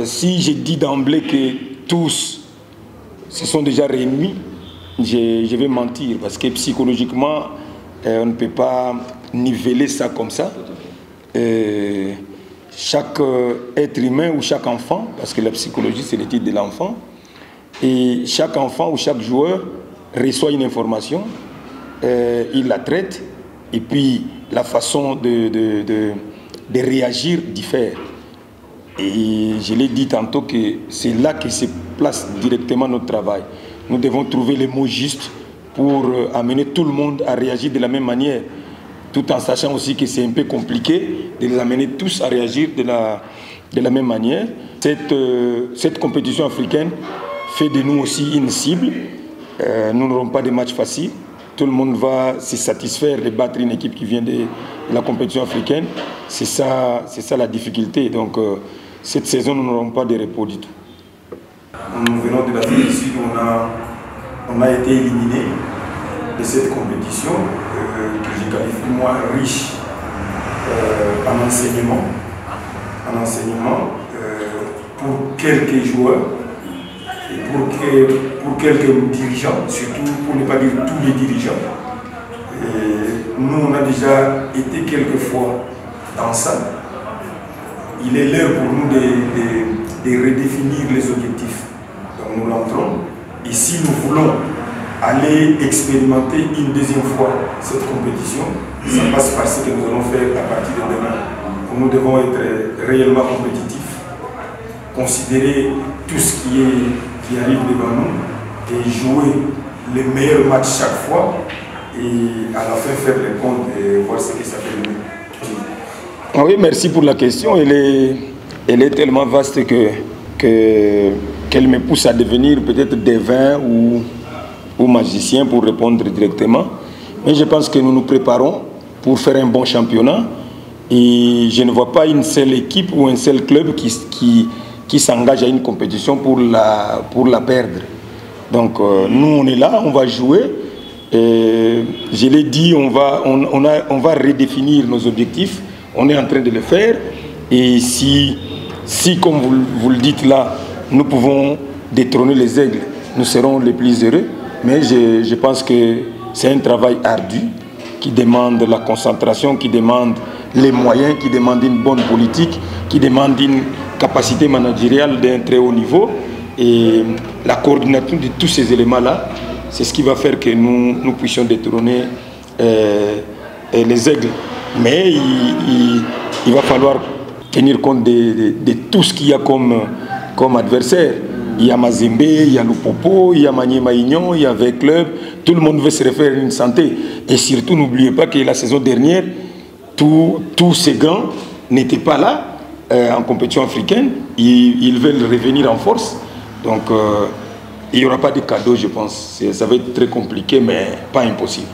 Si j'ai dit d'emblée que tous se sont déjà réunis, je vais mentir, parce que psychologiquement, on ne peut pas niveler ça comme ça. Chaque être humain ou chaque enfant, parce que la psychologie c'est l'étude de l'enfant, et chaque enfant ou chaque joueur reçoit une information, il la traite, et puis la façon de réagir diffère. Et je l'ai dit tantôt que c'est là que se place directement notre travail. Nous devons trouver les mots justes pour amener tout le monde à réagir de la même manière, tout en sachant aussi que c'est un peu compliqué de les amener tous à réagir de la même manière. Cette compétition africaine fait de nous aussi une cible. Nous n'aurons pas de matchs faciles. Tout le monde va se satisfaire de battre une équipe qui vient de la compétition africaine. C'est ça la difficulté. Donc cette saison, nous n'aurons pas de repos du tout. Nous venons de l'Afrique du Sud, on a été éliminé de cette compétition que je qualifie moi riche en enseignement. Pour quelques joueurs et pour quelques dirigeants, surtout pour ne pas dire tous les dirigeants. Et nous, on a déjà été quelques fois dans ça. Il est l'heure pour nous de redéfinir les objectifs. Donc nous l'entrons. Et si nous voulons aller expérimenter une deuxième fois cette compétition, ça passe par ce que nous allons faire à partir de demain. Nous devons être réellement compétitifs, considérer tout ce qui arrive devant nous et jouer les meilleurs matchs chaque fois et à la fin faire les comptes et voir ce que ça peut donner. Oui, merci pour la question. Elle est tellement vaste qu'elle me pousse à devenir peut-être devin ou magicien pour répondre directement. Mais je pense que nous nous préparons pour faire un bon championnat et je ne vois pas une seule équipe ou un seul club qui s'engage à une compétition pour la perdre. Donc nous on est là, on va jouer. Je l'ai dit, on va redéfinir nos objectifs. On est en train de le faire. Et si comme vous le dites là, nous pouvons détrôner les aigles, nous serons les plus heureux. Mais je pense que c'est un travail ardu qui demande la concentration, qui demande les moyens, qui demande une bonne politique, qui demande une capacité managériale d'un très haut niveau. Et la coordination de tous ces éléments-là, c'est ce qui va faire que nous puissions détrôner les aigles. Mais il va falloir tenir compte de tout ce qu'il y a comme adversaire. Il y a Mazembe, il y a Lupopo, il y a Maniema Union, il y a V-Club. Tout le monde veut se refaire une santé. Et surtout, n'oubliez pas que la saison dernière, tous ces grands n'étaient pas là en compétition africaine. Ils veulent revenir en force. Donc, il n'y aura pas de cadeau, je pense. Ça va être très compliqué, mais pas impossible.